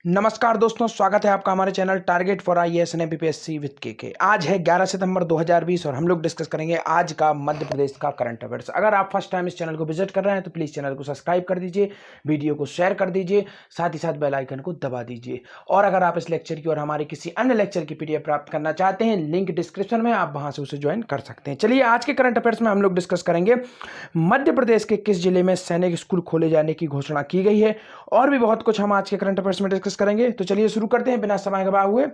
नमस्कार दोस्तों, स्वागत है आपका हमारे channel target for IAS and MPPSC with के। आज है 11 सितंबर 2020 और हम लोग डिस्कस करेंगे आज का मध्य प्रदेश का करंट अफेयर्स। अगर आप फर्स्ट टाइम इस चैनल को विजिट कर रहे हैं तो प्लीज़ चैनल को सब्सक्राइब कर दीजिए, वीडियो को शेयर कर दीजिए, साथ ही साथ बेल आइकन को दबा दीजिए। और अगर आप इस लेक्चर की और हमारे किसी अन्य लेक्चर की पीडीएफ प्राप्त करना चाहते हैं, लिंक डिस्क्रिप्शन में, आप वहां से उसे ज्वाइन कर सकते हैं। चलिए, आज के करंट अफेयर्स में हम लोग डिस्कस करेंगे मध्य प्रदेश के किस जिले में सैनिक स्कूल खोले जाने की घोषणा की गई है, और भी बहुत कुछ हम आज के करंट अफेयर्स में डिस्कस करेंगे। तो चलिए शुरू करते हैं बिना समय गवाए हुए।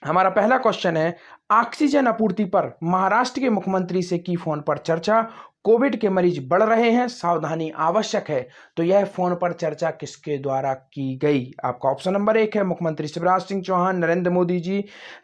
हमारा पहला क्वेश्चन है, ऑक्सीजन आपूर्ति पर महाराष्ट्र के मुख्यमंत्री से की फोन पर चर्चा, कोविड के मरीज बढ़ रहे हैं, सावधानी आवश्यक है। तो यह फोन पर चर्चा किसके द्वारा की गई? आपका ऑप्शन नंबर 1 है मुख्यमंत्री शिवराज सिंह चौहान, नरेंद्र मोदी जी,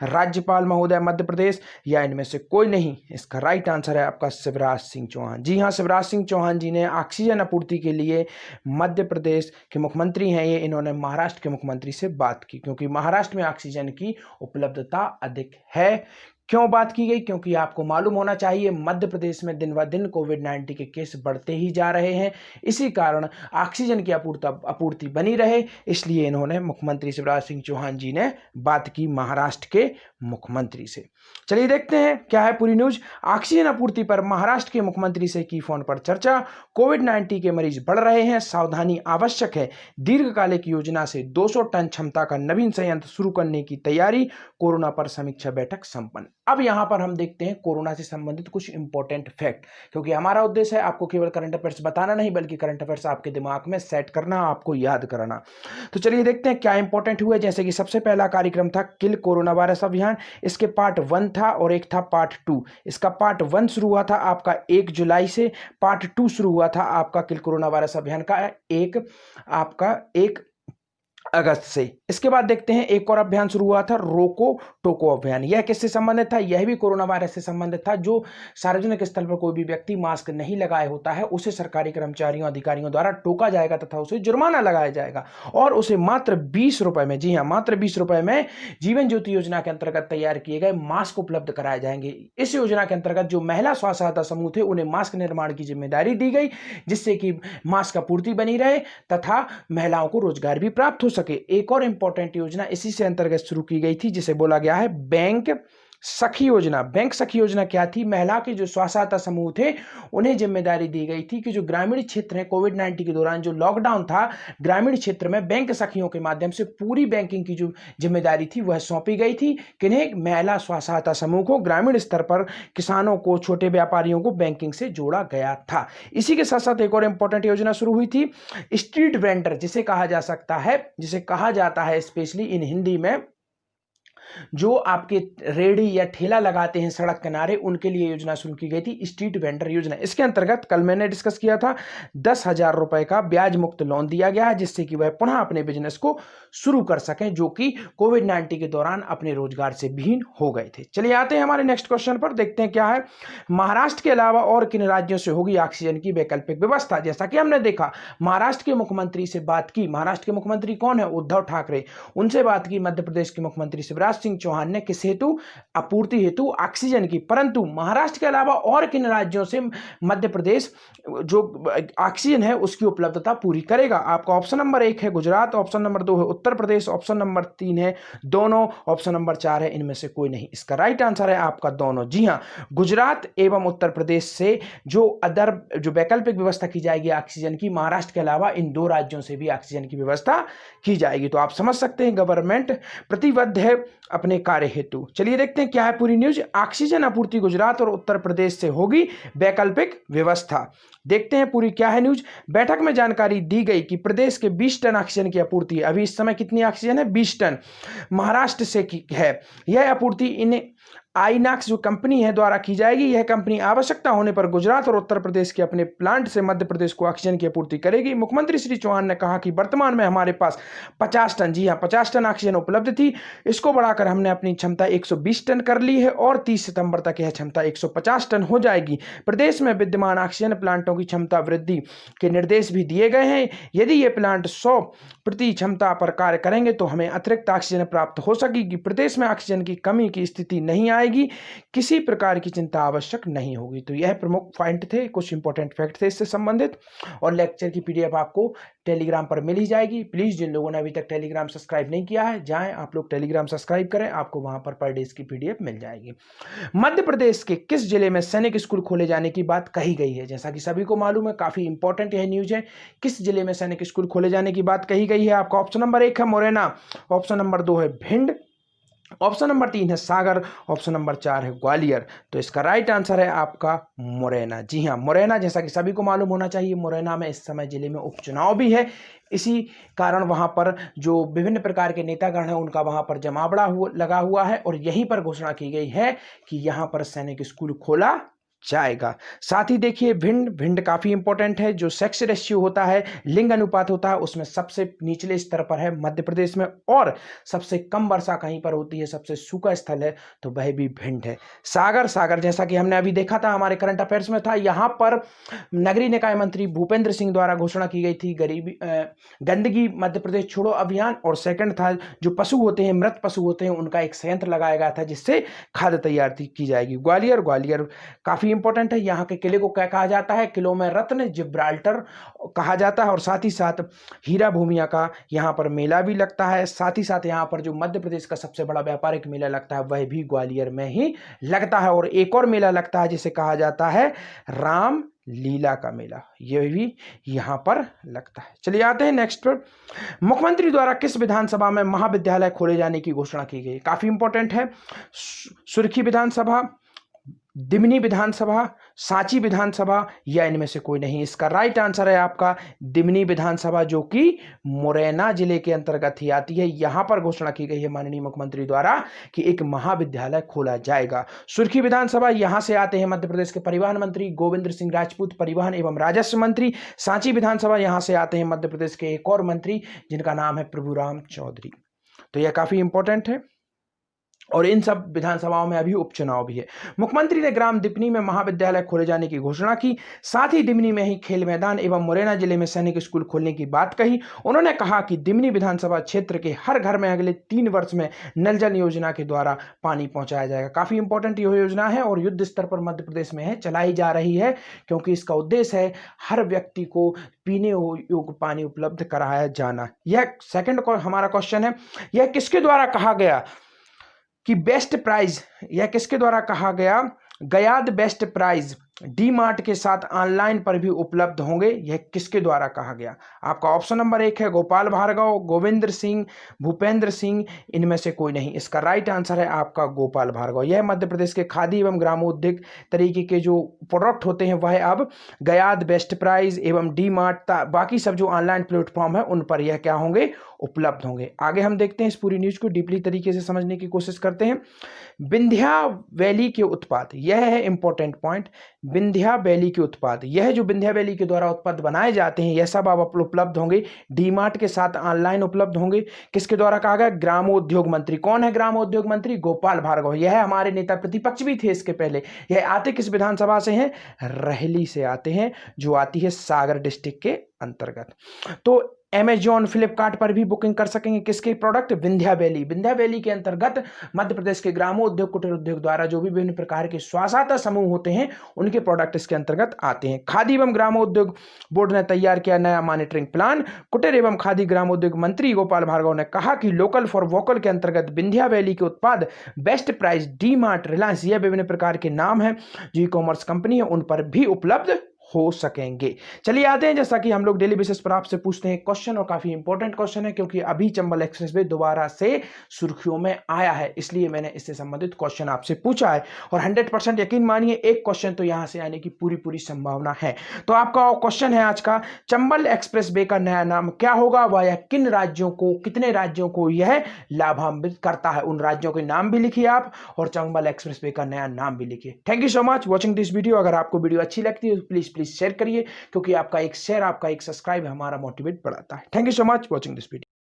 राज्यपाल महोदय मध्य प्रदेश, या इनमें से कोई नहीं। इसका राइट आंसर है आपका शिवराज सिंह चौहान। जी हाँ, शिवराज सिंह चौहान जी ने ऑक्सीजन आपूर्ति के लिए मध्य प्रदेश के मुख्यमंत्री हैं ये, इन्होंने महाराष्ट्र के मुख्यमंत्री से बात की, क्योंकि महाराष्ट्र में ऑक्सीजन की उपलब्धता अधिक है। क्यों बात की गई? क्योंकि आपको मालूम होना चाहिए मध्य प्रदेश में दिन ब दिन कोविड-19 के केस बढ़ते ही जा रहे हैं। इसी कारण ऑक्सीजन की आपूर्ति बनी रहे, इसलिए इन्होंने मुख्यमंत्री शिवराज सिंह चौहान जी ने बात की महाराष्ट्र के मुख्यमंत्री से। चलिए देखते हैं क्या है पूरी न्यूज। ऑक्सीजन आपूर्ति पर महाराष्ट्र के मुख्यमंत्री से की फोन पर चर्चा, कोविड-19 के मरीज बढ़ रहे हैं, सावधानी आवश्यक है, दीर्घकालिक योजना से 200 टन क्षमता का नवीन संयंत्र शुरू करने की तैयारी, कोरोना पर समीक्षा बैठक संपन्न। अब यहां पर हम देखते हैं कोरोना से संबंधित कुछ इंपॉर्टेंट फैक्ट, क्योंकि हमारा उद्देश्य है आपको केवल करंट अफेयर्स बताना नहीं, बल्कि करंट अफेयर्स आपके दिमाग में सेट करना, आपको याद कराना। तो चलिए देखते हैं क्या इंपॉर्टेंट हुआ। जैसे कि सबसे पहला कार्यक्रम था किल कोरोना वायरस अभियान, इसके पार्ट 1 था और एक था पार्ट 2। इसका पार्ट 1 शुरू हुआ था आपका 1 जुलाई से, पार्ट 2 शुरू हुआ था आपका किल कोरोना वायरस अभियान का एक अगस्त से। इसके बाद देखते हैं एक और अभियान शुरू हुआ था रोको टोको अभियान। यह किससे संबंधित था? यह भी कोरोना वायरस से संबंधित था। जो सार्वजनिक स्थल पर कोई भी व्यक्ति मास्क नहीं लगाए होता है, उसे सरकारी कर्मचारियों अधिकारियों द्वारा टोका जाएगा तथा उसे जुर्माना लगाया जाएगा, और उसे मात्र 20 रुपए में, जी हां मात्र 20 रुपए में, जीवन ज्योति योजना के अंतर्गत तैयार किए गए मास्क उपलब्ध कराए जाएंगे। इस योजना के अंतर्गत जो महिला स्व सहायता समूह थे उन्हें मास्क निर्माण की जिम्मेदारी दी गई, जिससे कि मास्क आपूर्ति बनी रहे तथा महिलाओं को रोजगार भी प्राप्त हो सके। एक और इंपॉर्टेंट योजना इसी से अंतर्गत शुरू की गई थी, जिसे बोला गया है बैंक सखी योजना। बैंक सखी योजना क्या थी? महिला के जो स्व सहायता समूह थे उन्हें जिम्मेदारी दी गई थी कि जो ग्रामीण क्षेत्र है, कोविड-19 के दौरान जो लॉकडाउन था, ग्रामीण क्षेत्र में बैंक सखियों के माध्यम से पूरी बैंकिंग की जो जिम्मेदारी थी वह सौंपी गई थी। किन्हें? महिला स्व सहायता समूह को। ग्रामीण स्तर पर किसानों को, छोटे व्यापारियों को बैंकिंग से जोड़ा गया था। इसी के साथ साथ एक और इंपॉर्टेंट योजना शुरू हुई थी, स्ट्रीट वेंडर जिसे कहा जा सकता है, जिसे कहा जाता है स्पेशली इन हिंदी में, जो आपके रेडी या ठेला लगाते हैं सड़क किनारे, उनके लिए योजना शुरू की गई थी, स्ट्रीट वेंडर योजना। इसके अंतर्गत कल मैंने डिस्कस किया था 10,000 रुपए का ब्याज मुक्त लोन दिया गया है, जिससे कि वह पुनः अपने बिजनेस को शुरू कर सकें, जो कि कोविड-19 के दौरान अपने रोजगार से विहीन हो गए थे। चलिए आते हैं हमारे नेक्स्ट क्वेश्चन पर, देखते हैं क्या है। महाराष्ट्र के अलावा और किन राज्यों से होगी ऑक्सीजन की वैकल्पिक व्यवस्था? जैसा कि हमने देखा, महाराष्ट्र के मुख्यमंत्री से बात की। महाराष्ट्र के मुख्यमंत्री कौन है? उद्धव ठाकरे। उनसे बात की मध्य प्रदेश के मुख्यमंत्री शिवराज सिंह चौहान ने, किस हेतु? आपूर्ति हेतु ऑक्सीजन की। परंतु महाराष्ट्र के अलावा और किन राज्यों से मध्य प्रदेश जो ऑक्सीजन है उसकी उपलब्धता पूरी करेगा? आपका ऑप्शन नंबर 1 है गुजरात, ऑप्शन नंबर 2 है उत्तर प्रदेश, ऑप्शन नंबर 3 है दोनों, ऑप्शन नंबर 4 है इनमें से कोई नहीं। इसका राइट आंसर है आपका दोनों। जी हां, गुजरात एवं उत्तर प्रदेश से जो वैकल्पिक व्यवस्था की जाएगी ऑक्सीजन की, महाराष्ट्र के अलावा इन 2 राज्यों से भी ऑक्सीजन की व्यवस्था की जाएगी। तो आप समझ सकते हैं गवर्नमेंट प्रतिबद्ध है अपने कार्य हेतु। चलिए देखते हैं क्या है पूरी न्यूज। ऑक्सीजन आपूर्ति गुजरात और उत्तर प्रदेश से होगी वैकल्पिक व्यवस्था। देखते हैं पूरी क्या है न्यूज। बैठक में जानकारी दी गई कि प्रदेश के 20 टन ऑक्सीजन की आपूर्ति, अभी इस समय कितनी ऑक्सीजन है? 20 टन महाराष्ट्र से की है। यह आपूर्ति इन आईनॉक्स जो कंपनी है द्वारा की जाएगी। यह कंपनी आवश्यकता होने पर गुजरात और उत्तर प्रदेश के अपने प्लांट से मध्य प्रदेश को ऑक्सीजन की आपूर्ति करेगी। मुख्यमंत्री श्री चौहान ने कहा कि वर्तमान में हमारे पास 50 टन, जी हां 50 टन ऑक्सीजन उपलब्ध थी, इसको बढ़ाकर हमने अपनी क्षमता 120 टन कर ली है और 30 सितंबर तक यह क्षमता 150 टन हो जाएगी। प्रदेश में विद्यमान ऑक्सीजन प्लांटों की क्षमता वृद्धि के निर्देश भी दिए गए हैं। यदि ये प्लांट 100% क्षमता पर कार्य करेंगे तो हमें अतिरिक्त ऑक्सीजन प्राप्त हो सकेगी। प्रदेश में ऑक्सीजन की कमी की स्थिति नहीं नहीं आएगी, किसी प्रकार की चिंता आवश्यक नहीं होगी। तो यह प्रमुख पॉइंट थे, कुछ इंपॉर्टेंट फैक्ट थे इससे संबंधित। और लेक्चर की पीडीएफ आपको टेलीग्राम पर मिल ही जाएगी। प्लीज जिन लोगों ने अभी तक टेलीग्राम सब्सक्राइब नहीं किया है, जाएं आप लोग टेलीग्राम सब्सक्राइब करें, आपको वहां पर डे की पीडीएफ मिल जाएगी। मध्य प्रदेश के किस जिले में सैनिक स्कूल खोले जाने की बात कही गई है? जैसा कि सभी को मालूम है, काफी इंपॉर्टेंट यह न्यूज है। किस जिले में सैनिक स्कूल खोले जाने की बात कही गई है? आपका ऑप्शन नंबर 1 है मुरैना, ऑप्शन नंबर 2 है भिंड, ऑप्शन नंबर 3 है सागर, ऑप्शन नंबर 4 है ग्वालियर। तो इसका राइट आंसर है आपका मुरैना। जी हाँ, मुरैना, जैसा कि सभी को मालूम होना चाहिए, मुरैना में इस समय जिले में उपचुनाव भी है। इसी कारण वहां पर जो विभिन्न प्रकार के नेतागण हैं उनका वहां पर जमावड़ा लगा हुआ है और यहीं पर घोषणा की गई है कि यहां पर सैनिक स्कूल खोला जाएगा। साथ ही देखिए भिंड काफी इंपॉर्टेंट है। जो सेक्स रेशियो होता है, लिंग अनुपात होता है, उसमें सबसे निचले स्तर पर है मध्य प्रदेश में, और सबसे कम वर्षा कहीं पर होती है, सबसे सूखा स्थल है तो वह भी भिंड है। सागर जैसा कि हमने अभी देखा था, हमारे करंट अफेयर्स में था, यहां पर नगरीय निकाय मंत्री भूपेंद्र सिंह द्वारा घोषणा की गई थी गंदगी मध्य प्रदेश छोड़ो अभियान। और सेकंड था, जो पशु होते हैं, मृत पशु होते हैं, उनका एक संयंत्र लगाया गया था जिससे खाद तैयार की जाएगी। ग्वालियर काफी इंपॉर्टेंट है। यहाँ के किले को क्या कहा जाता है? किलों में रत्न जिब्राल्टर कहा जाता है। और साथ ही साथ हीरा भूमिया का यहाँ पर मेला भी लगता है। साथ ही साथ यहाँ पर जो मध्य प्रदेश का सबसे बड़ा व्यापारिक मेला लगता है वह भी ग्वालियर में ही लगता है। और एक और मेला लगता है जिसे कहा जाता है राम लीला का मेला, यह भी यहां पर लगता है। चलिए आते हैं नेक्स्ट पर। मुख्यमंत्री द्वारा किस विधानसभा में महाविद्यालय खोले जाने की घोषणा की गई? काफी इंपॉर्टेंट है। सुर्खी विधानसभा, दिमनी विधानसभा, सांची विधानसभा, या इनमें से कोई नहीं? इसका राइट आंसर है आपका दिमनी विधानसभा, जो कि मुरैना जिले के अंतर्गत ही आती है। यहां पर घोषणा की गई है माननीय मुख्यमंत्री द्वारा कि एक महाविद्यालय खोला जाएगा। सुर्खी विधानसभा, यहां से आते हैं मध्य प्रदेश के परिवहन मंत्री गोविंद सिंह राजपूत, परिवहन एवं राजस्व मंत्री। सांची विधानसभा, यहां से आते हैं मध्य प्रदेश के एक और मंत्री जिनका नाम है प्रभुराम चौधरी। तो यह काफी इंपॉर्टेंट है। और इन सब विधानसभाओं में अभी उपचुनाव भी है। मुख्यमंत्री ने ग्राम दिपनी में महाविद्यालय खोले जाने की घोषणा की। साथ ही दिमनी में ही खेल मैदान एवं मुरैना जिले में सैनिक स्कूल खोलने की बात कही। उन्होंने कहा कि दिमनी विधानसभा क्षेत्र के हर घर में अगले 3 वर्ष में नल जल योजना के द्वारा पानी पहुंचाया जाएगा। काफी इंपॉर्टेंट यह योजना है और युद्ध स्तर पर मध्य प्रदेश में है, चलाई जा रही है, क्योंकि इसका उद्देश्य है हर व्यक्ति को पीने योग्य पानी उपलब्ध कराया जाना। यह सेकंड हमारा क्वेश्चन है, यह किसके द्वारा कहा गया कि बेस्ट प्राइज? यह किसके द्वारा कहा गया? गयाद बेस्ट प्राइज डी मार्ट के साथ ऑनलाइन पर भी उपलब्ध होंगे। यह किसके द्वारा कहा गया? आपका ऑप्शन नंबर 1 है गोपाल भार्गव, गोविंद सिंह, भूपेंद्र सिंह, इनमें से कोई नहीं। इसका राइट आंसर है आपका गोपाल भार्गव। यह मध्य प्रदेश के खादी एवं ग्रामोद्योग तरीके के जो प्रोडक्ट होते हैं वह अब गयाद, बेस्ट प्राइज एवं डी मार्ट, बाकी सब जो ऑनलाइन प्लेटफॉर्म है उन पर यह क्या होंगे? उपलब्ध होंगे। आगे हम देखते हैं, इस पूरी न्यूज को डीपली तरीके से समझने की कोशिश करते हैं। विंध्या वैली के उत्पाद, यह है इंपॉर्टेंट पॉइंट। विंध्या वैली के उत्पाद, यह जो विंध्या वैली के द्वारा उत्पाद बनाए जाते हैं यह सब अब उपलब्ध होंगे, डीमार्ट के साथ ऑनलाइन उपलब्ध होंगे। किसके द्वारा कहा गया? ग्रामोद्योग मंत्री। कौन है ग्रामोद्योग मंत्री? गोपाल भार्गव। यह हमारे नेता प्रतिपक्ष भी थे इसके पहले। यह आते किस विधानसभा से हैं? रहली से आते हैं, जो आती है सागर डिस्ट्रिक्ट के अंतर्गत। तो अमेजॉन, फ्लिपकार्ट पर भी बुकिंग कर सकेंगे किसके प्रोडक्ट? विंध्या वैली के अंतर्गत मध्य प्रदेश के ग्रामोद्योग कुटीर उद्योग द्वारा जो भी विभिन्न प्रकार के स्वसहायता समूह होते हैं उनके प्रोडक्ट इसके अंतर्गत आते हैं। खादी एवं ग्रामोद्योग बोर्ड ने तैयार किया नया मॉनिटरिंग प्लान। कुटीर एवं खादी ग्रामोद्योग मंत्री गोपाल भार्गव ने कहा कि लोकल फॉर वोकल के अंतर्गत विंध्या वैली के उत्पाद best price, D mart, Reliance, यह विभिन्न प्रकार के नाम है जो ई कॉमर्स कंपनी है उन पर भी उपलब्ध हो सकेंगे। चलिए आते हैं, जैसा कि हम लोग डेली बेसिस पर आपसे पूछते हैं क्वेश्चन, और काफी इंपॉर्टेंट क्वेश्चन है क्योंकि अभी चंबल एक्सप्रेसवे दोबारा से सुर्खियों में आया है, इसलिए मैंने इससे संबंधित क्वेश्चन आपसे पूछा है। और 100% यकीन मानिए एक क्वेश्चन तो यहां से आने की पूरी संभावना है। तो आपका क्वेश्चन है आज का, चंबल एक्सप्रेसवे का नया नाम क्या होगा? वह किन राज्यों को, कितने राज्यों को यह लाभान्वित करता है? उन राज्यों के नाम भी लिखिए आप और चंबल एक्सप्रेसवे का नया नाम भी लिखिए। Thank you so much watching this video. अगर आपको वीडियो अच्छी लगती है तो प्लीज शेयर करिए, क्योंकि आपका एक शेयर, आपका एक सब्सक्राइब हमारा मोटिवेट बढ़ाता है। Thank you so much watching this video.